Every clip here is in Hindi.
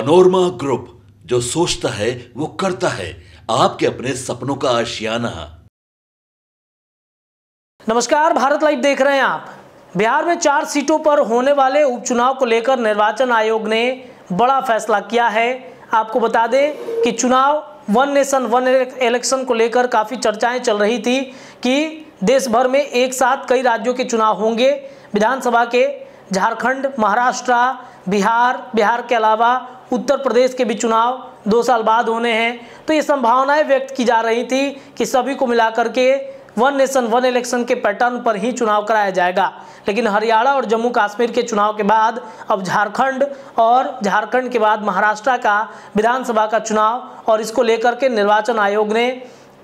पनोरमा ग्रुप, जो सोचता है वो करता है। आपके अपने सपनों का आशियाना। नमस्कार, भारत लाइव देख रहे हैं आप। बिहार में 4 सीटों पर होने वाले उपचुनाव को लेकर निर्वाचन आयोग ने बड़ा फैसला किया है। आपको बता दें कि चुनाव वन नेशन वन इलेक्शन को लेकर काफ़ी चर्चाएं चल रही थी कि देश भर में एक साथ कई राज्यों के चुनाव होंगे। विधानसभा के झारखंड, महाराष्ट्र, बिहार के अलावा उत्तर प्रदेश के भी चुनाव 2 साल बाद होने हैं। तो ये संभावनाएं व्यक्त की जा रही थी कि सभी को मिलाकर के वन नेशन वन इलेक्शन के पैटर्न पर ही चुनाव कराया जाएगा। लेकिन हरियाणा और जम्मू कश्मीर के चुनाव के बाद अब झारखंड और झारखंड के बाद महाराष्ट्र का विधानसभा का चुनाव, और इसको लेकर के निर्वाचन आयोग ने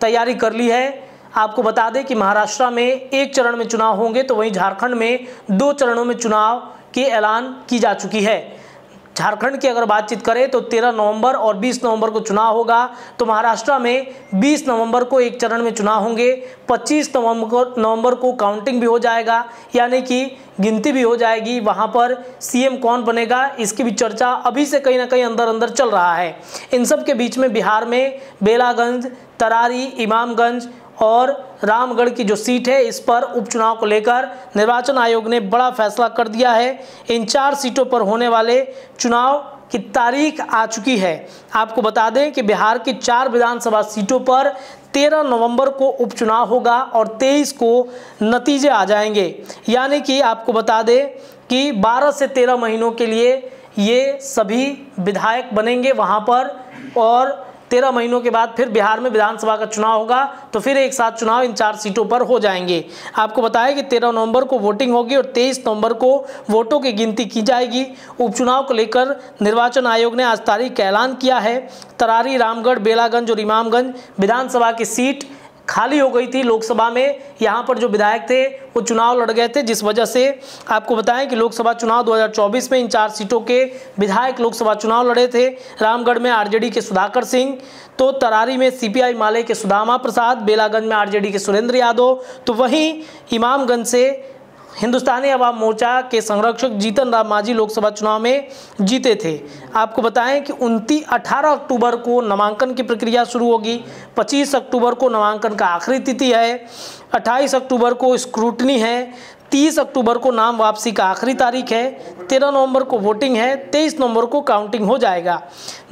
तैयारी कर ली है। आपको बता दें कि महाराष्ट्र में 1 चरण में चुनाव होंगे, तो वहीं झारखंड में 2 चरणों में चुनाव की ऐलान की जा चुकी है। झारखंड की अगर बातचीत करें तो 13 नवंबर और 20 नवंबर को चुनाव होगा। तो महाराष्ट्र में 20 नवंबर को 1 चरण में चुनाव होंगे। 25 नवंबर को काउंटिंग भी हो जाएगा, यानी कि गिनती भी हो जाएगी। वहां पर सीएम कौन बनेगा, इसकी भी चर्चा अभी से कहीं ना कहीं अंदर चल रहा है। इन सब के बीच में बिहार में बेलागंज, तरारी, इमामगंज और रामगढ़ की जो सीट है, इस पर उपचुनाव को लेकर निर्वाचन आयोग ने बड़ा फैसला कर दिया है। इन 4 सीटों पर होने वाले चुनाव की तारीख आ चुकी है। आपको बता दें कि बिहार की 4 विधानसभा सीटों पर 13 नवंबर को उपचुनाव होगा और 23 को नतीजे आ जाएंगे। यानी कि आपको बता दें कि 12 से 13 महीनों के लिए ये सभी विधायक बनेंगे वहाँ पर, और 13 महीनों के बाद फिर बिहार में विधानसभा का चुनाव होगा। तो फिर एक साथ चुनाव इन 4 सीटों पर हो जाएंगे। आपको बताया कि 13 नवंबर को वोटिंग होगी और 23 नवंबर को वोटों की गिनती की जाएगी। उपचुनाव को लेकर निर्वाचन आयोग ने आज तारीख का ऐलान किया है। तरारी, रामगढ़, बेलागंज और इमामगंज विधानसभा की सीट खाली हो गई थी लोकसभा में। यहाँ पर जो विधायक थे वो चुनाव लड़ गए थे, जिस वजह से आपको बताएं कि लोकसभा चुनाव 2024 में इन 4 सीटों के विधायक लोकसभा चुनाव लड़े थे। रामगढ़ में आरजेडी के सुधाकर सिंह, तो तरारी में सीपीआई माले के सुदामा प्रसाद, बेलागंज में आरजेडी के सुरेंद्र यादव, तो वहीं इमामगंज से हिंदुस्तानी अवाम मोर्चा के संरक्षक जीतन राम मांझी लोकसभा चुनाव में जीते थे। आपको बताएं कि 18 अक्टूबर को नामांकन की प्रक्रिया शुरू होगी। 25 अक्टूबर को नामांकन का आखिरी तिथि है। 28 अक्टूबर को स्क्रूटनी है। 30 अक्टूबर को नाम वापसी का आखिरी तारीख है। 13 नवंबर को वोटिंग है। 23 नवंबर को काउंटिंग हो जाएगा।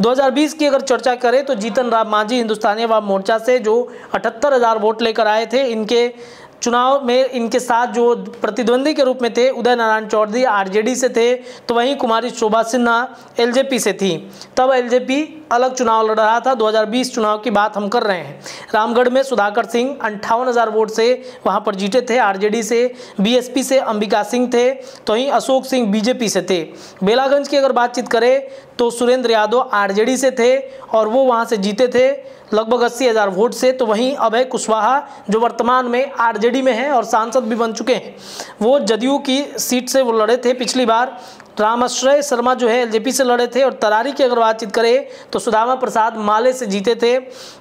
2020 की अगर चर्चा करें तो जीतन राम मांझी हिंदुस्तानी अवाम मोर्चा से जो 78,000 वोट लेकर आए थे, इनके चुनाव में इनके साथ जो प्रतिद्वंदी के रूप में थे उदय नारायण चौधरी आरजेडी से थे, तो वहीं कुमारी शोभा सिन्हा एलजेपी से थी। तब एलजेपी अलग चुनाव लड़ रहा था। 2020 चुनाव की बात हम कर रहे हैं। रामगढ़ में सुधाकर सिंह 58,000 वोट से वहां पर जीते थे आरजेडी से। बीएसपी से अंबिका सिंह थे, तो वहीं अशोक सिंह बीजेपी से थे। बेलागंज की अगर बातचीत करें तो सुरेंद्र यादव आरजेडी से थे और वो वहां से जीते थे लगभग 80,000 वोट से। तो वहीं अभय कुशवाहा जो वर्तमान में आरजेडी में हैं और सांसद भी बन चुके हैं, वो जदयू की सीट से वो लड़े थे पिछली बार। रामाश्रय शर्मा जो है एलजेपी से लड़े थे। और तरारी की अगर बातचीत करें तो सुदामा प्रसाद माले से जीते थे।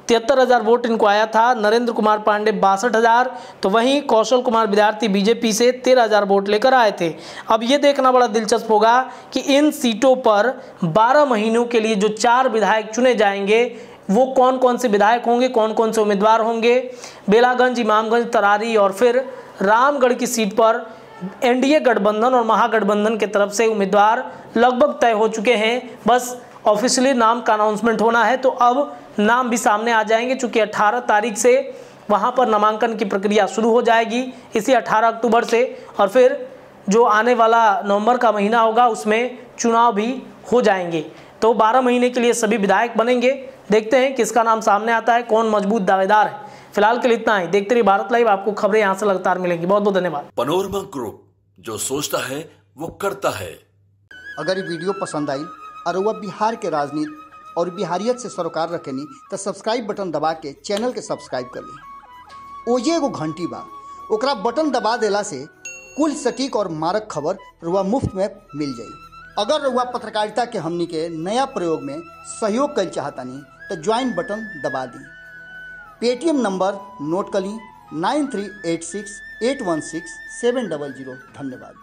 73,000 वोट इनको आया था। नरेंद्र कुमार पांडे 62,000, तो वहीं कौशल कुमार विद्यार्थी बीजेपी से 13,000 वोट लेकर आए थे। अब ये देखना बड़ा दिलचस्प होगा कि इन सीटों पर 12 महीनों के लिए जो 4 विधायक चुने जाएंगे वो कौन कौन से विधायक होंगे, कौन कौन से उम्मीदवार होंगे। बेलागंज, इमामगंज, तरारी और फिर रामगढ़ की सीट पर एनडीए गठबंधन और महागठबंधन के तरफ से उम्मीदवार लगभग तय हो चुके हैं। बस ऑफिशियली नाम का अनाउंसमेंट होना है, तो अब नाम भी सामने आ जाएंगे। चूँकि 18 तारीख से वहाँ पर नामांकन की प्रक्रिया शुरू हो जाएगी, इसी 18 अक्टूबर से, और फिर जो आने वाला नवंबर का महीना होगा उसमें चुनाव भी हो जाएंगे। तो 12 महीने के लिए सभी विधायक बनेंगे। देखते हैं किसका नाम सामने आता है, कौन मजबूत दावेदार है। फिलहाल के लिए इतना ही। देखते रहिए भारत लाइव, आपको खबरें यहाँ से लगातार मिलेंगी। बहुत बहुत धन्यवाद। पनोरमा ग्रुप, जो सोचता है वो करता है। अगर ये वीडियो पसंद आई और वह बिहार के राजनीति और बिहारियत से सरोकार रखेनी तो सब्सक्राइब बटन दबा के चैनल के सब्सक्राइब कर ली। ओजे एगो घंटी बा, ओकरा बटन दबा देला से कुल सटीक और मारक खबर रुआ मुफ्त में मिल जाई। अगर रुआ पत्रकारिता के हमनी के नया प्रयोग में सहयोग कर चाहतानी तो ज्वाइन बटन दबा दी। पेटीएम नंबर नोट कर ली 9386816700। धन्यवाद।